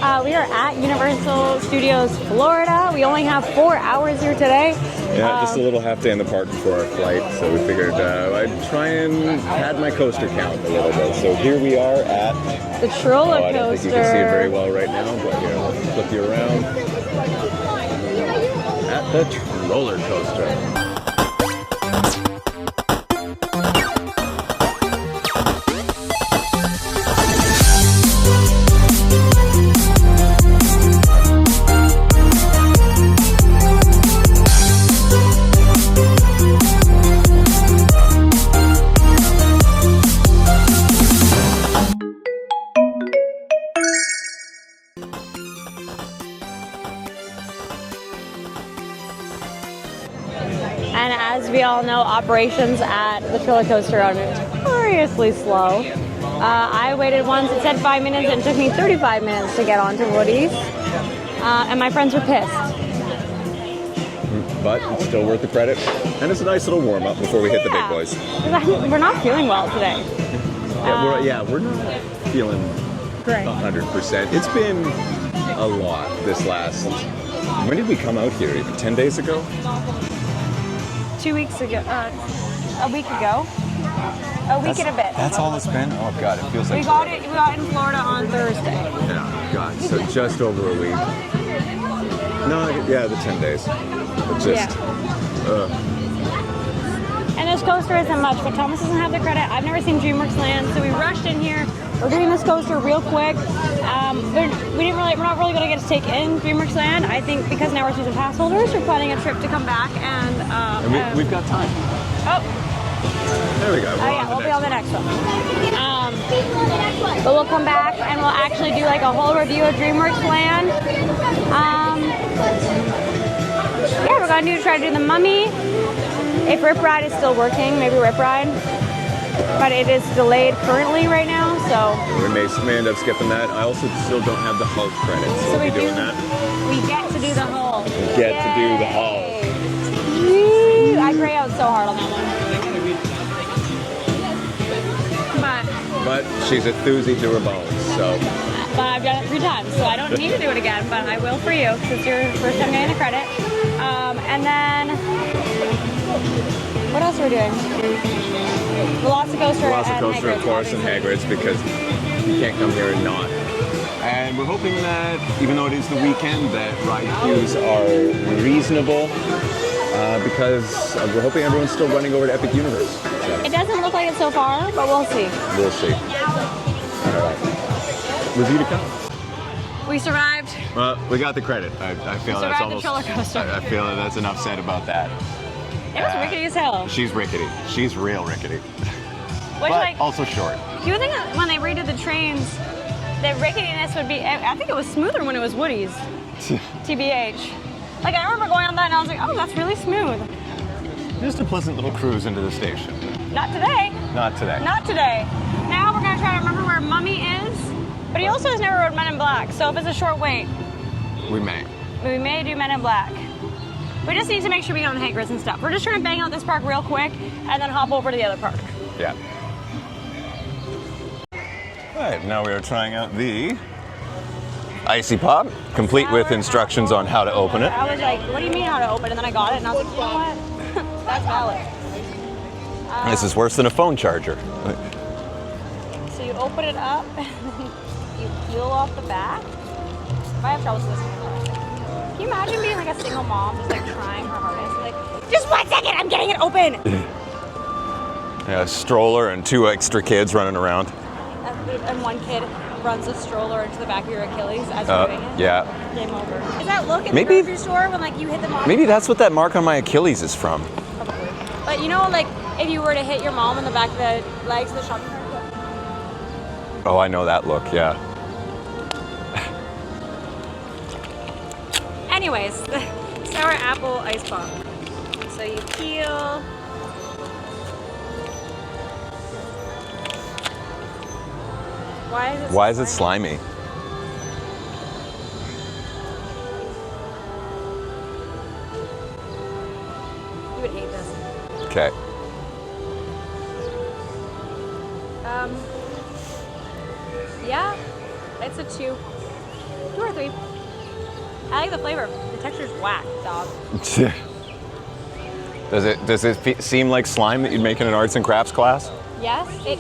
We are at Universal Studios Florida. We only have 4 hours here today. Yeah, just a little half day in the park before our flight, so we figured I'd try and pad my coaster count a little bit. So here we are at the roller coaster. I don't think you can see it very well right now, but here, let's flip you around. At the roller coaster. And as we all know, operations at the roller coaster are notoriously slow. I waited once, it said 5 minutes, and it took me 35 minutes to get onto Woody's. And my friends were pissed. But it's still worth the credit. And it's a nice little warm-up before we hit the big boys. We're not feeling well today. We're not feeling 100%. It's been a lot this last... When did we come out here? 10 days ago? 2 weeks ago. A week ago. A week and a bit. That's all it's been? Oh God, it feels like... We got in Florida on Thursday. Yeah, God, so just over a week. No, yeah, the 10 days. But just... And this coaster isn't much, but Thomas doesn't have the credit. I've never seen DreamWorks Land, so we rushed in here. We're doing this coaster real quick. We're not really going to get to take in DreamWorks Land. I think because now we're season pass holders, we're planning a trip to come back and we've got time. Oh, there we go. We'll be on the next one. But we'll come back and we'll actually do like a whole review of DreamWorks Land. We're going to try to do the Mummy. If Rip Ride is still working, maybe Rip Ride. But it is delayed currently right now, so... We may end up skipping that. I also still don't have the Hulk credits, so we'll be doing that. We get to do the Hulk. We get to do the Hulk. Woo! I gray out so hard on that one. But she's a thuzy to her bones, so... But I've done it 3 times, so I don't need to do it again, but I will for you, because it's your first time getting the credit. And then... What else are we doing? Velocicoaster, of course, and Hagrid's, because you can't come here and not. And we're hoping that, even though it is the weekend, that ride queues are reasonable, because we're hoping everyone's still running over to Epic Universe. So. It doesn't look like it so far, but we'll see. We'll see. All right. Review to come. We survived. Well, we got the credit. I feel that's almost... the roller coaster. I feel that's enough said about that. It was rickety as hell. She's rickety. She's real rickety. Which, but also short. You would think that when they redid the trains, the ricketiness would be... I think it was smoother when it was Woody's. TBH. Like, I remember going on that and I was like, oh, that's really smooth. Just a pleasant little cruise into the station. Not today. Not today. Not today. Now we're going to try to remember where Mummy is. But he also has never rode Men in Black, so if it's a short wait... We may. We may do Men in Black. We just need to make sure we get on the Hagrid's and stuff. We're just trying to bang out this park real quick and then hop over to the other park. Yeah. All right, now we are trying out the Icy Pop, complete with instructions on how to open it. I was like, what do you mean how to open it? And then I got it and I was like, you know what? That's valid. This is worse than a phone charger. So you open it up and you peel off the back. If I have trouble with this, can you imagine being like a single mom just like trying her hardest? Like, just 1 second, I'm getting it open! Yeah, a stroller and 2 extra kids running around. And one kid runs a stroller into the back of your Achilles as you're doing it. Yeah. Game over. Is that look in the grocery store when like you hit the mom? Maybe that's what that mark on my Achilles is from. Probably. But you know, like if you were to hit your mom in the back of the legs of the shopping cart. Oh, I know that look, yeah. Anyways, sour apple ice pop. So you peel. Why is it slimy? You would hate this. Okay. Yeah, it's a 2. 2 or 3. I like the flavor. The texture's whack, dog. Does it seem like slime that you'd make in an arts and crafts class? Yes, it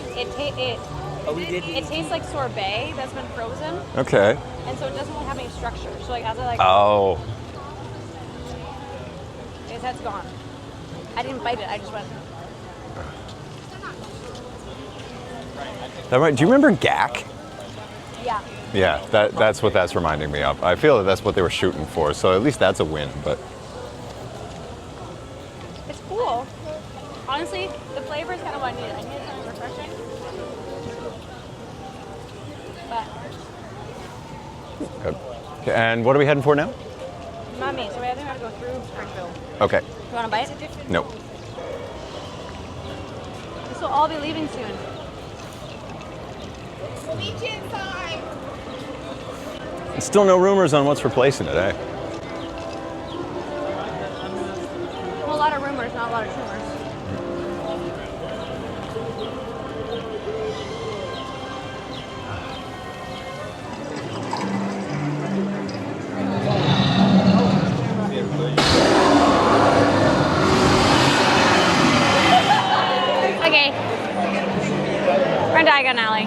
tastes like sorbet that's been frozen. Okay. And so it doesn't really have any structure. So like as I like, Oh. its head's gone. I didn't bite it. I just went. That right? Do you remember GAC? Yeah. Yeah, that's what that's reminding me of. I feel that that's what they were shooting for. So at least that's a win. But It's cool. Honestly, the flavor is kind of what I needed. I needed something refreshing. But okay. And what are we heading for now? Mummy, so we have to go through Springfield. Okay. You want to bite? Nope. This will all be leaving soon. We'll meet you inside. Still no rumors on what's replacing it, eh? Well, a lot of rumors, not a lot of tumors. Okay. We're in Diagon Alley.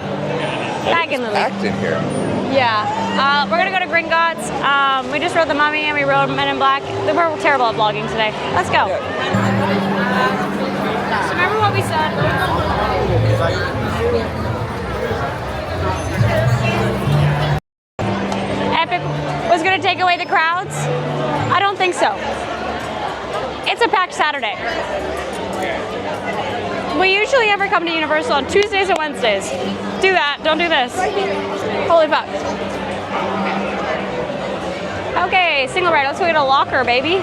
Back in the Packed in here. Yeah. We're gonna go to Gringotts. We just rode the Mummy and we rode Men in Black. We're terrible at vlogging today. Let's go. So remember what we said? Epic was gonna take away the crowds? I don't think so. It's a packed Saturday. We usually ever come to Universal on Tuesdays and Wednesdays. Do that, don't do this. Holy fuck. Okay, single ride, let's go get a locker, baby.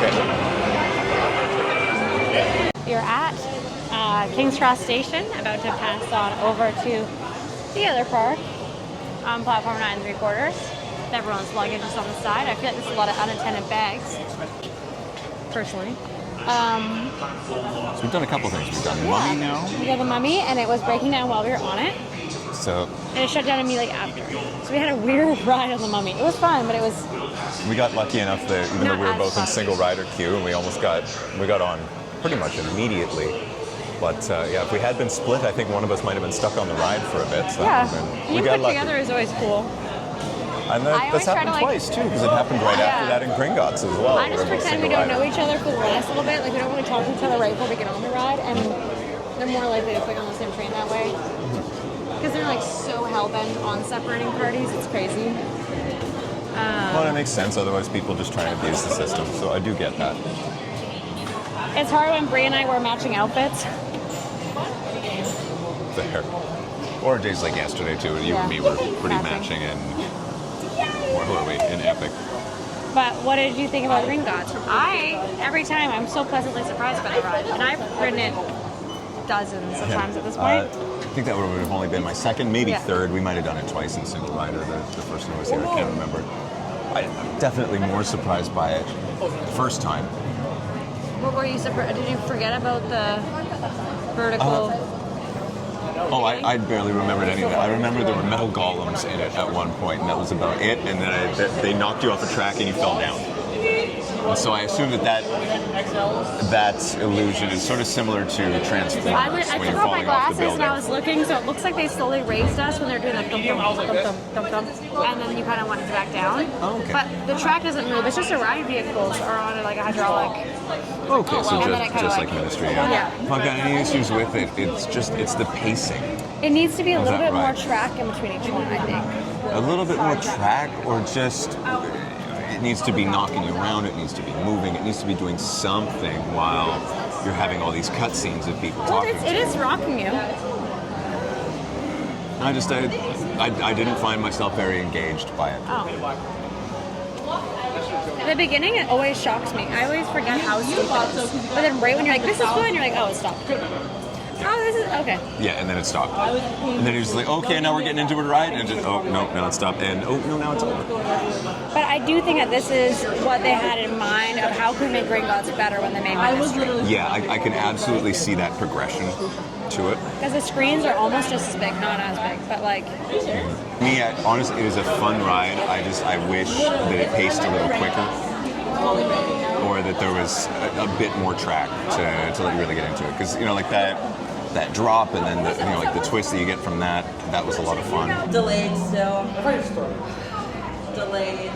Okay. You're at King's Cross Station, about to pass on over to the other park on platform 9 3/4. Everyone's luggage is on the side. I feel like there's a lot of unattended bags, personally. So we've done a couple things. We've done the Mummy now. We got the Mummy, and it was breaking down while we were on it, So and it shut down immediately after. So we had a weird ride on the Mummy. It was fun, but it was we got lucky enough that even though Not we were as both in fun. single rider queue, and we got on pretty much immediately. But yeah, if we had been split, I think one of us might have been stuck on the ride for a bit. So yeah. we Being got put lucky. together is always cool. And I that's always try happened to, like- twice too, because it happened right after Yeah. that in Gringotts as well. I just where it was pretend we single don't know rider. each other for the last little bit. Like we don't really talk to each other right before we get on the ride, and they're more likely to click on the same train that way. Because they're like so hell-bent on separating parties, it's crazy. Well, it makes sense. Otherwise, people just try and abuse the system. So I do get that. It's hard when Brie and I wear matching outfits. Fair. Or days like yesterday too. You and me were pretty matching, and where were we? In Epic. But what did you think about Gringotts? Every time, I'm so pleasantly surprised by the ride. And I've ridden it dozens of times at this point. I think that would have only been my second, maybe Yeah. third. We might have done it twice in single rider. The first time I was here, I can't remember. I'm definitely more surprised by it the first time. What were you surprised? Did you forget about the vertical? Oh, I barely remembered any of that. I remember there were metal golems in it at one point, and that was about it. And then they knocked you off a track and you fell down. And so I assume that illusion is sort of similar to Transformers I when took you're off my falling off the glasses building. and I was looking, so it looks like they slowly raised us when they're doing that thump thump thump thump thump thump, and then you kind of went back down. Oh, okay. But the track doesn't move. It's just a ride vehicles are on like a hydraulic. Okay, so And then it kinda just like- like Ministry. Yeah. Yeah. If I've got any issues with it, it's the pacing. It needs to be a Is little that bit more right? track in between each one, I think. A little bit more track, or just it needs to be knocking you around. It needs to be moving. It needs to be doing something while you're having all these cutscenes of people Well, talking. it is rocking you. I didn't find myself very engaged by it. Oh. At the beginning, it always shocks me. I always forget how stupid it is. But then right when you're like, this is fun, you're like, oh, it stopped. Oh, this is, okay. Yeah, and then it stopped. And then he was like, okay, now we're getting into it, right? And just, oh, no, now it stopped. And, oh, no, now it's over. But I do think that this is what they had in mind of how could we make Gringotts better when they made Ministry. Yeah, I can absolutely see that progression to it. Because the screens are almost just as big, not as big, but like. Me, honestly, it is a fun ride. I wish that it paced a little quicker, or that there was a bit more track to let you really get into it. Because like that drop and then like the twist that you get from that was a lot of fun. Delayed still. Delayed.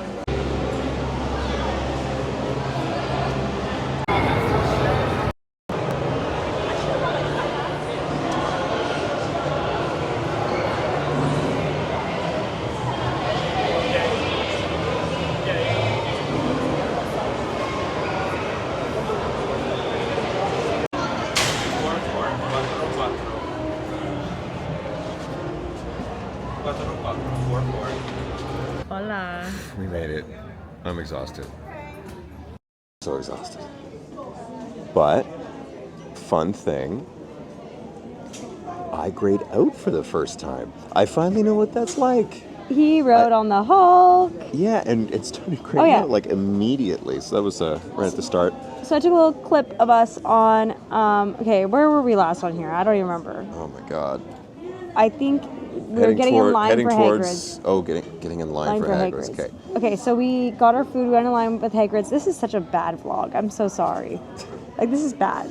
Hola. We made it. I'm exhausted. So exhausted. But, fun thing, I grayed out for the first time. I finally know what that's like. He rode on the Hulk. Yeah, and it started graying out like immediately. So that was right at the start. So I took a little clip of us on, okay, where were we last on here? I don't even remember. Oh my god. I think we were getting in line for Hagrid's. Oh, getting in line for Hagrid's. Okay. Okay, so we got our food, we went in line with Hagrid's. This is such a bad vlog. I'm so sorry. Like, this is bad.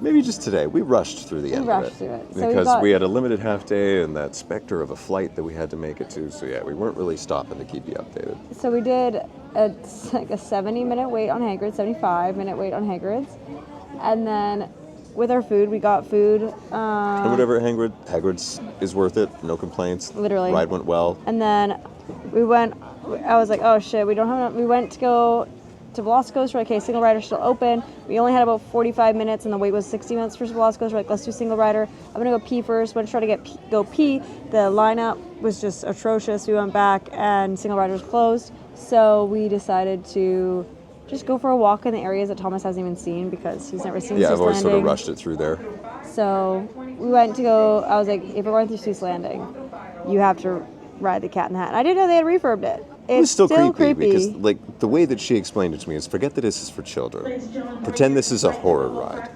Maybe just today. We rushed through the end of it. Through it. So because we had a limited half day and that specter of a flight that we had to make it to. So yeah, we weren't really stopping to keep you updated. So we did like a 70-minute wait on Hagrid's, 75-minute wait on Hagrid's. And then with our food, we got food. And whatever, Hagrid's is worth it. No complaints. Literally. Ride went well. And then we went, I was like, oh shit, we don't have enough. We went to go to Velocicoaster. Okay, single rider's still open. We only had about 45 minutes and the wait was 60 minutes for Velocicoaster. Like, let's do single rider. I'm gonna go pee first. Went to try to go pee. The lineup was just atrocious. We went back and single rider's closed. So we decided to just go for a walk in the areas that Thomas hasn't even seen because he's never seen Seuss I've always Landing. sort of rushed it through there. So we went to go, I was like, if we're going through Seuss Landing, you have to ride the Cat in the Hat. And I didn't know they had refurbed it. It was still creepy because, like, the way that she explained it to me is, forget that this is for children. Pretend this is a horror ride.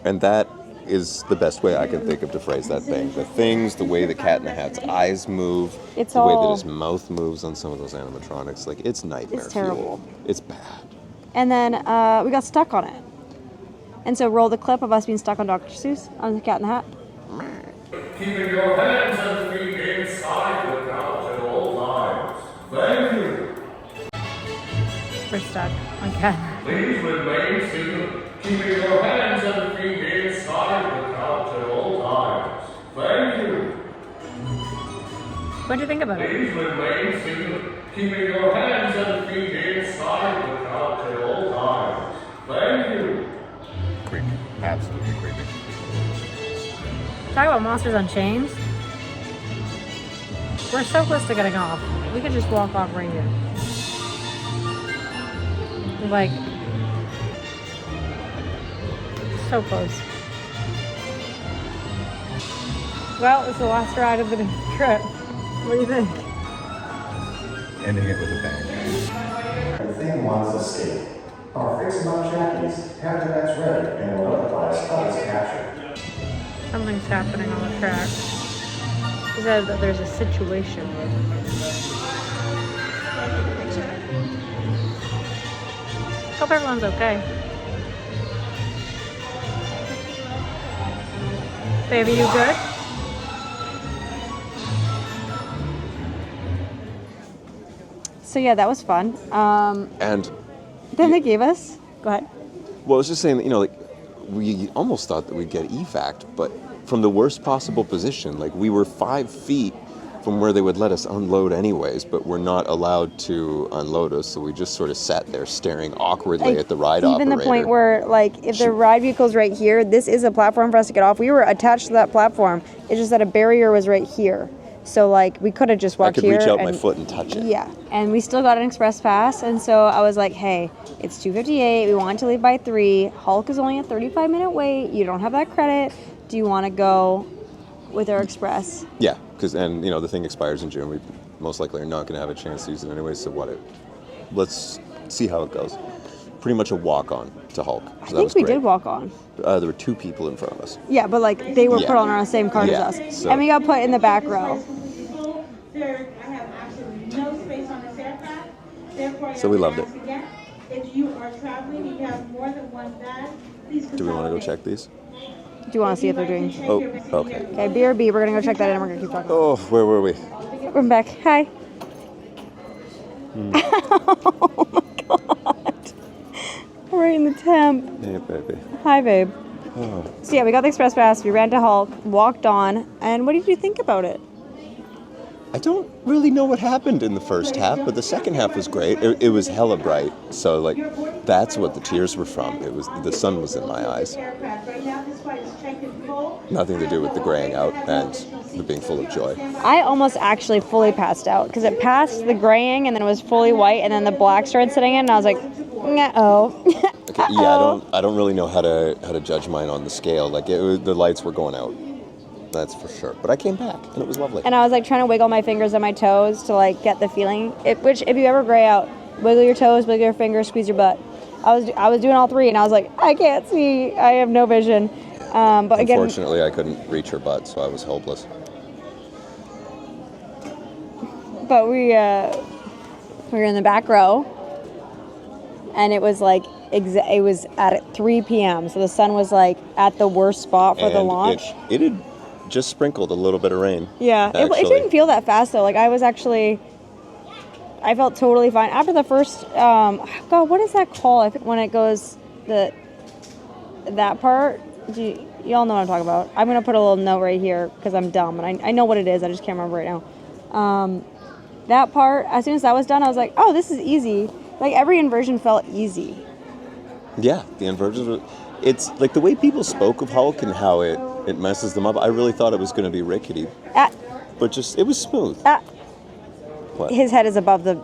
And that is the best way I can think of to phrase that thing. The things, the way the Cat in the Hat's eyes move, way that his mouth moves on some of those animatronics, like, it's nightmare. It's terrible. It's bad. And then we got stuck on it. And so roll the clip of us being stuck on Dr. Seuss, on the Cat in the Hat. Keeping your hands and feet inside the couch at all times. Thank you. We're stuck on Cat. Please remain seated. Keeping your hands and feet inside the couch at all times. Thank you. What do you think about it? Please remain seated. Keeping your hands and feet inside the couch at all times. Thank you. Creepy. Absolutely creepy. Talk about Monsters Unchained. We're so close to getting off. We could just walk off right here. Like, so close. Well, it's the last ride of the trip. What do you think? Ending it with a bang. The thing wants to escape. Our fix about Jackie's, have the next ready, and we'll notify us how it's captured. Something's happening on the track. He said that there's a situation. Hope everyone's okay. Baby, you good? So yeah, that was fun. And Then they gave us. Go ahead. well, I was just saying that, like, we almost thought that we'd get evac, but from the worst possible position. Like, we were 5 feet from where they would let us unload anyways, but we're not allowed to unload us, so we just sort of sat there staring awkwardly at the ride operator. Even the point where, like, if the ride vehicle's right here, this is a platform for us to get off. We were attached to that platform. It's just that a barrier was right here. So, like, we could have just walked here. I could reach out my foot and touch it. Yeah, and we still got an express pass, and so I was like, hey, it's 2:58. We wanted to leave by 3. Hulk is only a 35-minute wait. You don't have that credit. Do you want to go with our express? Yeah, because, and, the thing expires in June. We most likely are not going to have a chance to use it anyway, so let's see how it goes. pretty much a walk-on to Hulk. So I that think was we great. did walk on. There were 2 people in front of us. Yeah, but like they were Yeah. put on our same card Yeah, as us, so- and we got put in the back row. There, I have absolutely no space on this aircraft. Therefore, So we loved it. again, if you are traveling, you have more than one bag. Please Do we want to go check these? Do you want to see if they're doing? Oh, okay. Okay, BRB. We're gonna go check that in, and we're gonna keep talking. Oh, where were we? We're back. Hi. Oh my god. Right in the temp. Hey, baby. Hi, babe. Oh. So yeah, we got the express pass. We ran to Hulk, walked on, and what did you think about it? I don't really know what happened in the first half, but the second half was great. It was hella bright, so like that's what the tears were from. It was the sun was in my eyes. Nothing to do with the graying out and the being full of joy. I almost actually fully passed out because it passed the graying and then it was fully white and then the black started setting in and I was like, oh. Okay, yeah, I don't really know how to judge mine on the scale. Like the lights were going out. That's for sure. But I came back and it was lovely. And I was like trying to wiggle my fingers and my toes to like get the feeling. Which if you ever gray out, wiggle your toes, wiggle your fingers, squeeze your butt. I was doing all 3 and I was like, I can't see. I have no vision. But again, unfortunately, I couldn't reach her butt, so I was hopeless. but we were in the back row, and it was like it was at 3 p.m. So the sun was like at the worst spot for the launch. It had just sprinkled a little bit of rain. Yeah, it didn't feel that fast though. Like I felt totally fine after the first. God, what is that called? I think when it goes that part. Y'all know what I'm talking about. I'm gonna put a little note right here because I'm dumb and I know what it is. I just can't remember right now. That part, as soon as that was done, I was like, oh, this is easy. Like every inversion felt easy. Yeah, the inversions were. It's like the way people spoke of Hulk and how it messes them up. I really thought it was going to be rickety, but it was smooth. What? His head is above the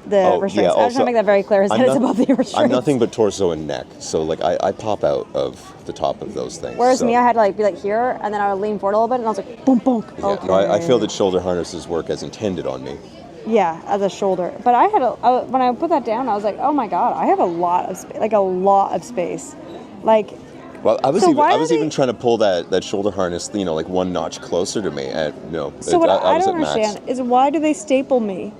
restraints. Yeah, I was trying to make that very clear. His head is above the restraints. I'm nothing but torso and neck, so like I pop out of the top of those things. Whereas me, I had to like be like here, and then I would lean forward a little bit, and I was like, boom, boom. Yeah, Okay. no, I feel that shoulder harnesses work as intended on me. Yeah, as a shoulder. But I had when I put that down, I was like, oh my god, I have a lot of space, like a lot of space, like. Well, I was So even trying to pull that shoulder harness, like 1 notch closer to me, and no. So what I was don't at max. understand is why do they staple me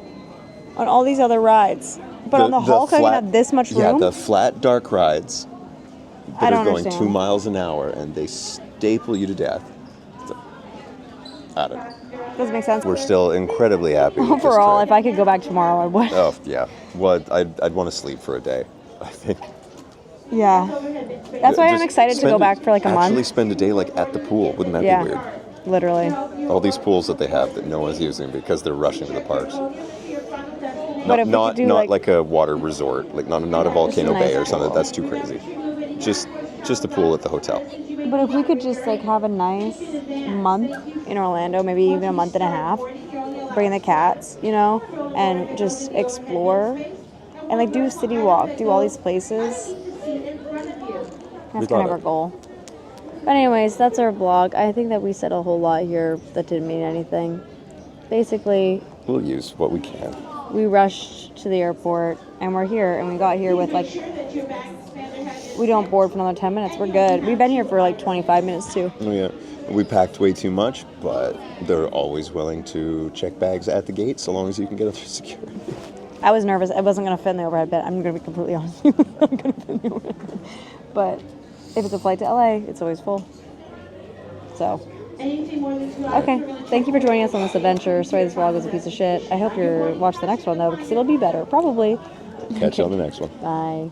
on all these other rides, but on the Hulk I can have this much room? Yeah, the flat dark rides that are going understand. 2 miles an hour, and they staple you to death. So, I don't know. Doesn't make sense. We're still incredibly happy. with this Overall, trip. if I could go back tomorrow, I would. Oh yeah, well I'd want to sleep for a day, I think. Yeah, that's why I'm Just excited to go back for like a Actually month. spend a day like at the pool. Wouldn't that Yeah, be weird? literally. All these pools that they have that no one's using because they're rushing to the parks. But if we Not could do like a water resort, like not a volcano nice bay or something. pool. That's too crazy. Just a pool at the hotel. But if we could just like have a nice month in Orlando, maybe even a month and a half, bring the cats, and just explore and like do city walk, do all these places. That's kind of our goal. But anyways, that's our vlog. I think that we said a whole lot here that didn't mean anything. Basically, We'll use what we can. we rushed to the airport and we're here and we got here with like we don't board for another 10 minutes. We're good. We've been here for like 25 minutes too. Oh yeah, we packed way too much, but they're always willing to check bags at the gate so long as you can get it through security. I was nervous. I wasn't going to fit in the overhead bin. I'm going to be completely honest with you. I'm going to fit in the overhead bin. But if it's a flight to LA, it's always full. So, okay. Thank you for joining us on this adventure. Sorry this vlog was a piece of shit. I hope you'll watch the next one, though, because it'll be better. Probably. Catch you on the next one. Bye.